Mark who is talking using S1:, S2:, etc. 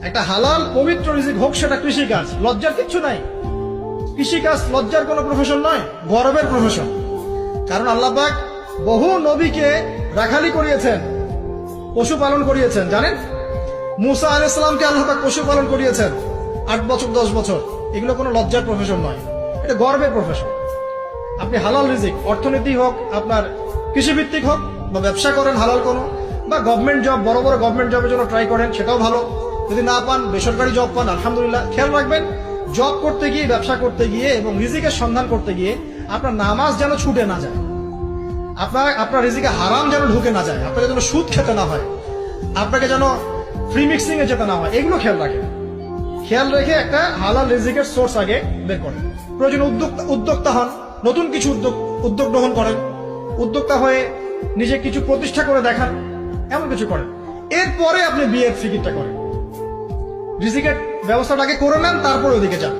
S1: একটা হালাল পবিত্র রিজিক হোক, সেটা কৃষিকাজ। লজ্জার কিচ্ছু নাই। কৃষিকাজ লজ্জার কোনো প্রফেশন নয়, গর্বের প্রফেশন। কারণ আল্লাহ পাক বহু নবীকে রাখালি করিয়েছেন, পশুপালন করিয়েছেন। জানেন, মুসা আলাইহিস সালামকে আল্লাহ পাক পশুপালন করিয়েছেন 8 বছর 10 বছর। এগুলো কোনো লজ্জার প্রফেশন নয়, এটা গর্বের প্রফেশন। আপনি হালাল রিজিক, অর্থনীতি হোক, আপনার কৃষিভিত্তিক হোক, বা ব্যবসা করেন হালাল কোনো, বা গভর্নমেন্ট জব, বড় বড় গভর্নমেন্ট জবের জন্য ট্রাই করেন, সেটাও ভালো। যদি না পান, বেসরকারি জব পান, আলহামদুলিল্লাহ। খেয়াল রাখবেন, জব করতে গিয়ে, ব্যবসা করতে গিয়ে এবং রিজিকের সন্ধান করতে গিয়ে আপনার নামাজ যেন ছুটে না যায়, আপনার রিজিকে হারাম যেন ঢুকে না যায়, আপনাকে যেন সুদ খেতে না হয়, আপনাকে যেন ফ্রি মিক্সিং এ যেতে না হয়। এগুলো খেয়াল রাখেন। খেয়াল রেখে একটা হালাল রিজিকের সোর্স আগে বের করেন। প্রয়োজন উদ্যোক্তা হন, নতুন কিছু উদ্যোগ গ্রহণ করেন, উদ্যোক্তা হয়ে নিজে কিছু প্রতিষ্ঠা করে দেখান, এমন কিছু করেন। এরপরে আপনি বিয়ের ফিকিরটা করেন। রিজিকের ব্যবস্থাটা আগে করে নেন, তারপরে ওদিকে যান।